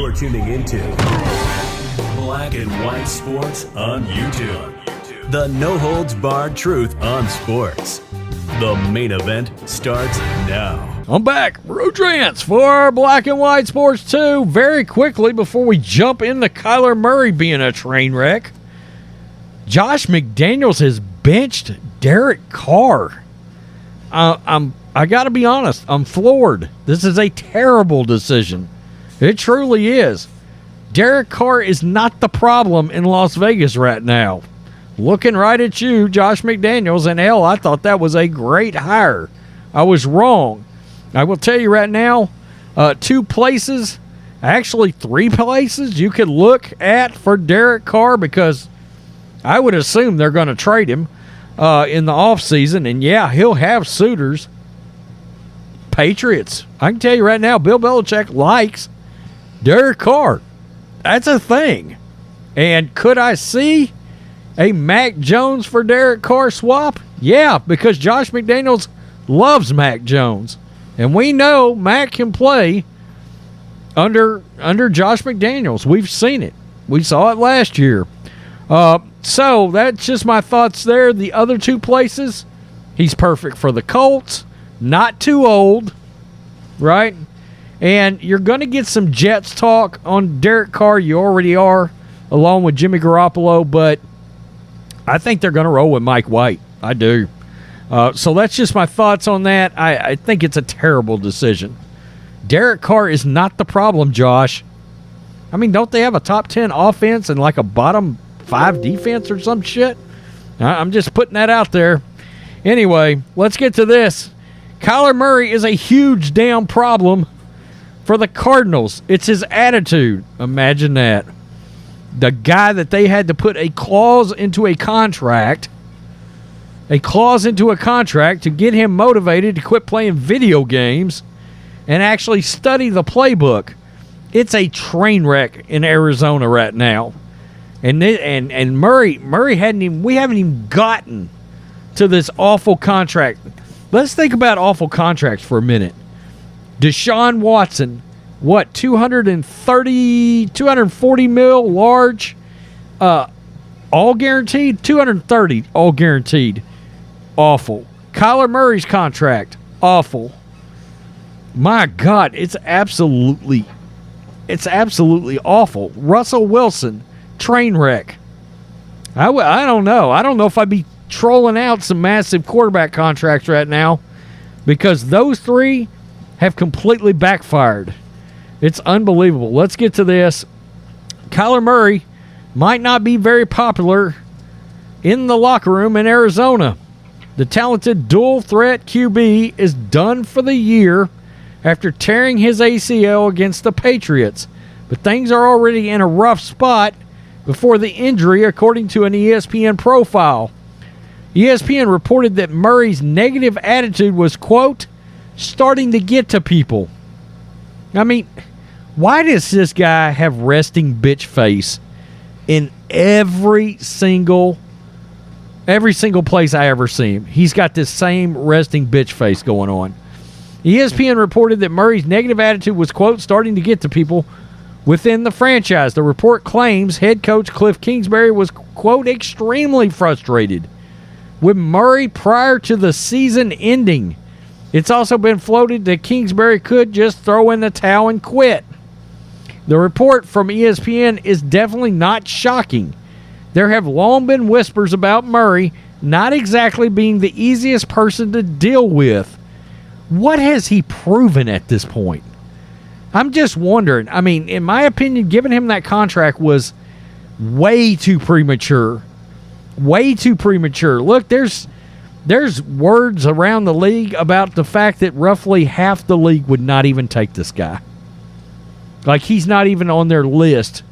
You're tuning into Black and White Sports on YouTube. The no-holds-barred truth on sports. The main event starts now. I'm back. Rodrance for Black and White Sports 2. Very quickly, before we jump into Kyler Murray being a train wreck, Josh McDaniels has benched Derek Carr. I got to be honest. I'm floored. This is a terrible decision. It truly is. Derek Carr is not the problem in Las Vegas right now. Looking right at you, Josh McDaniels, and hell, I thought that was a great hire. I was wrong. I will tell you right now, 2 places, actually 3 places you could look at for Derek Carr, because I would assume they're going to trade him in the offseason, and yeah, he'll have suitors. Patriots. I can tell you right now, Bill Belichick likes Derek Carr. That's a thing. And could I see a Mac Jones for Derek Carr swap? Yeah, because Josh McDaniels loves Mac Jones. And we know Mac can play under Josh McDaniels. We've seen it. We saw it last year. So that's just my thoughts there. The other 2 places, he's perfect for the Colts. Not too old, right? And you're going to get some Jets talk on Derek Carr. You already are, along with Jimmy Garoppolo. But I think they're going to roll with Mike White. I do. So that's just my thoughts on that. I think it's a terrible decision. Derek Carr is not the problem, Josh. I mean, don't they have a top 10 offense and like a bottom 5 defense or some shit? I'm just putting that out there. Anyway, let's get to this. Kyler Murray is a huge damn problem for the Cardinals. It's his attitude. Imagine that. The guy that they had to put a clause into a contract to get him motivated to quit playing video games and actually study the playbook. It's a train wreck in Arizona right now. And Murray we haven't even gotten to this awful contract. Let's think about awful contracts for a minute. Deshaun Watson, what, 240 mil large, all guaranteed? 230 all guaranteed. Awful. Kyler Murray's contract, awful. My God, it's absolutely awful. Russell Wilson, train wreck. I don't know. I don't know if I'd be trolling out some massive quarterback contracts right now, because those 3 have completely backfired. It's unbelievable. Let's get to this. Kyler Murray might not be very popular in the locker room in Arizona. The talented dual-threat QB is done for the year after tearing his ACL against the Patriots. But things are already in a rough spot before the injury, according to an ESPN profile. ESPN reported that Murray's negative attitude was, quote, starting to get to people. I mean, why does this guy have resting bitch face in every single place I ever see him? He's got this same resting bitch face going on. ESPN reported that Murray's negative attitude was, quote, starting to get to people within the franchise. The report claims head coach Cliff Kingsbury was, quote, extremely frustrated with Murray prior to the season ending. It's also been floated that Kingsbury could just throw in the towel and quit. The report from ESPN is definitely not shocking. There have long been whispers about Murray not exactly being the easiest person to deal with. What has he proven at this point? I'm just wondering. I mean, in my opinion, giving him that contract was way too premature. Way too premature. Look, there's words around the league about the fact that roughly half the league would not even take this guy. Like, he's not even on their list.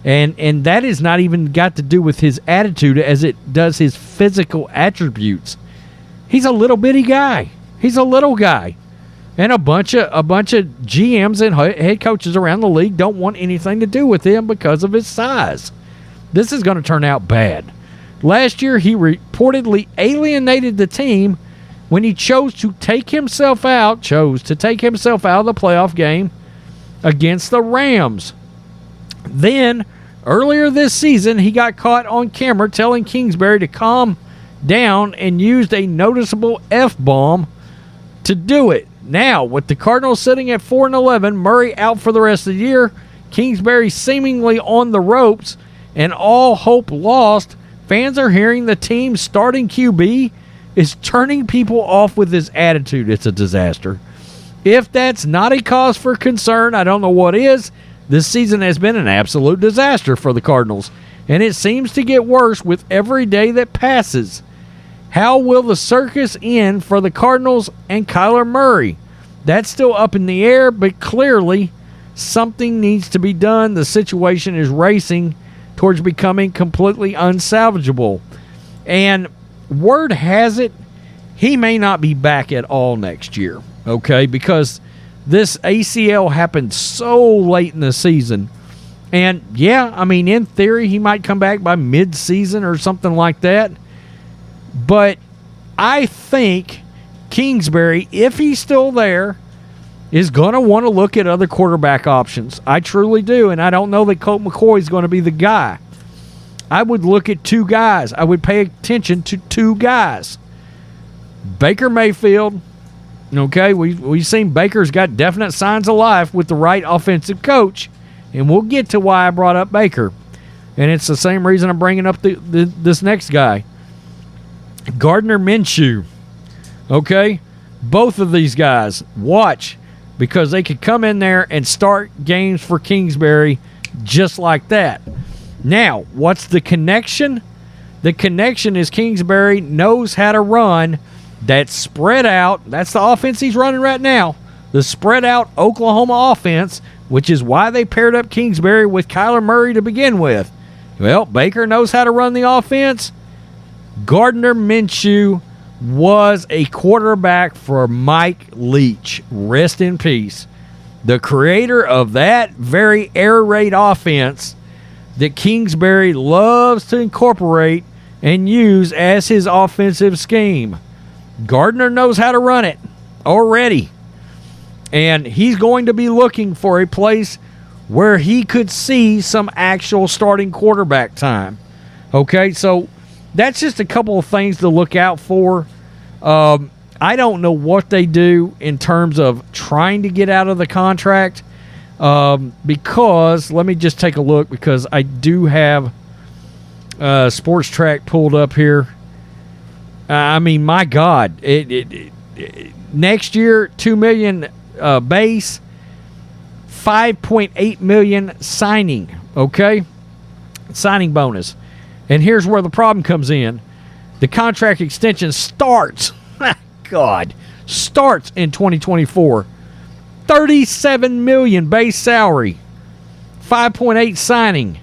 And that has not even got to do with his attitude as it does his physical attributes. He's a little bitty guy. He's a little guy. And a bunch of GMs and head coaches around the league don't want anything to do with him because of his size. This is going to turn out bad. Last year, he reportedly alienated the team when he chose to take himself out of the playoff game against the Rams. Then, earlier this season, he got caught on camera telling Kingsbury to calm down and used a noticeable F-bomb to do it. Now, with the Cardinals sitting at 4-11, Murray out for the rest of the year, Kingsbury seemingly on the ropes, and all hope lost, fans are hearing the team's starting QB is turning people off with his attitude. It's a disaster. If that's not a cause for concern, I don't know what is. This season has been an absolute disaster for the Cardinals, and it seems to get worse with every day that passes. How will the circus end for the Cardinals and Kyler Murray? That's still up in the air, but clearly something needs to be done. The situation is racing towards becoming completely unsalvageable. And word has it, he may not be back at all next year, okay? Because this ACL happened so late in the season. And, yeah, I mean, in theory, he might come back by mid-season or something like that. But I think Kingsbury, if he's still there, is going to want to look at other quarterback options. I truly do, and I don't know that Colt McCoy is going to be the guy. I would look at two guys. I would pay attention to two guys. Baker Mayfield, okay, we've seen Baker's got definite signs of life with the right offensive coach, and we'll get to why I brought up Baker. And it's the same reason I'm bringing up this next guy. Gardner Minshew, okay? Both of these guys, watch, because they could come in there and start games for Kingsbury just like that. Now, what's the connection? The connection is Kingsbury knows how to run that spread out. That's the offense he's running right now. The spread out Oklahoma offense, which is why they paired up Kingsbury with Kyler Murray to begin with. Well, Baker knows how to run the offense. Gardner Minshew was a quarterback for Mike Leach. Rest in peace. The creator of that very air raid offense that Kingsbury loves to incorporate and use as his offensive scheme. Gardner knows how to run it already. And he's going to be looking for a place where he could see some actual starting quarterback time. Okay, so that's just a couple of things to look out for. I don't know what they do in terms of trying to get out of the contract because, let me just take a look, because I do have Sports Track pulled up here. I mean, my God, next year, $2 million base, $5.8 million signing, okay? Signing bonus. And here's where the problem comes in. The contract extension starts in 2024. $37 million base salary, 5.8 signing,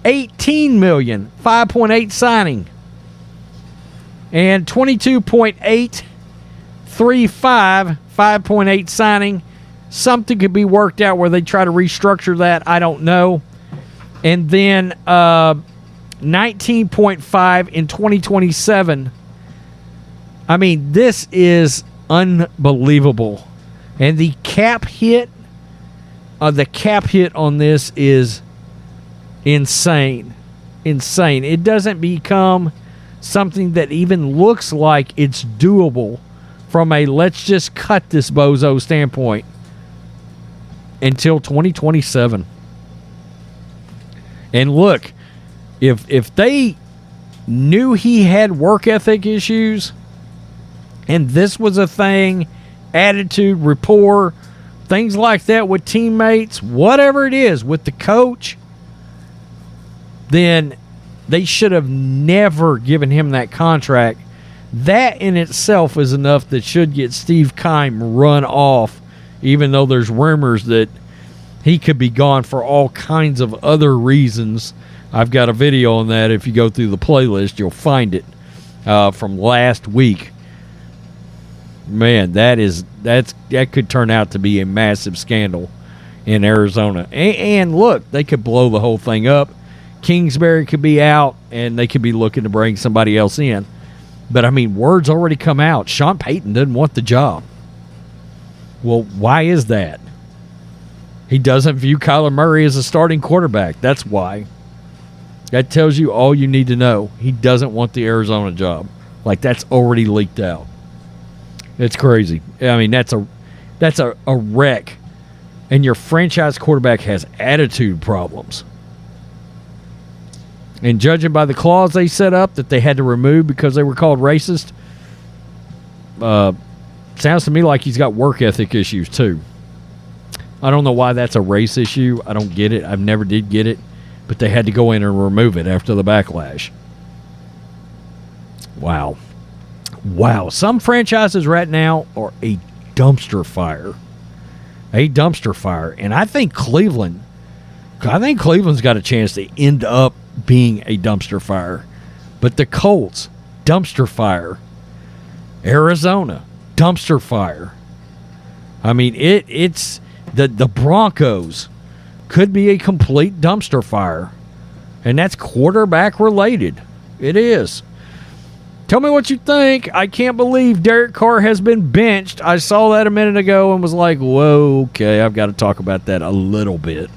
$18 million, 5.8 signing, and 22.835, 5.8 signing. Something could be worked out where they try to restructure that. I don't know. And then 19.5 in 2027. I mean, this is unbelievable. And the cap hit on this is insane. Insane. It doesn't become something that even looks like it's doable from a let's just cut this bozo standpoint until 2027. And look, if they knew he had work ethic issues and this was a thing, attitude, rapport, things like that with teammates, whatever it is, with the coach, then they should have never given him that contract. That in itself is enough that should get Steve Keim run off, even though there's rumors that he could be gone for all kinds of other reasons. I've got a video on that. If you go through the playlist, you'll find it from last week. Man, that could turn out to be a massive scandal in Arizona. And look, they could blow the whole thing up. Kingsbury could be out, and they could be looking to bring somebody else in. But, I mean, word's already come out. Sean Payton doesn't want the job. Well, why is that? He doesn't view Kyler Murray as a starting quarterback. That's why. That tells you all you need to know. He doesn't want the Arizona job. Like, that's already leaked out. It's crazy. I mean, that's a wreck. And your franchise quarterback has attitude problems. And judging by the clause they set up that they had to remove because they were called racist, sounds to me like he's got work ethic issues too. I don't know why that's a race issue. I don't get it. I've never did get it. But they had to go in and remove it after the backlash. Wow. Some franchises right now are a dumpster fire. A dumpster fire. And I think Cleveland's got a chance to end up being a dumpster fire. But the Colts, dumpster fire. Arizona, dumpster fire. I mean, it's the Broncos could be a complete dumpster fire. And that's quarterback related. It is. Tell me what you think. I can't believe Derek Carr has been benched. I saw that a minute ago and was like, whoa, okay, I've got to talk about that a little bit.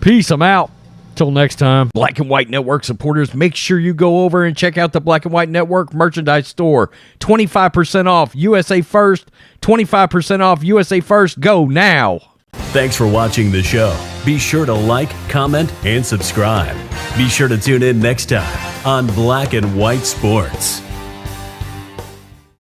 Peace, I'm out. Till next time. Black and White Network supporters, make sure you go over and check out the Black and White Network merchandise store. 25% off USA First. 25% off USA First. Go now. Thanks for watching the show. Be sure to like, comment, and subscribe. Be sure to tune in next time on Black and White Sports.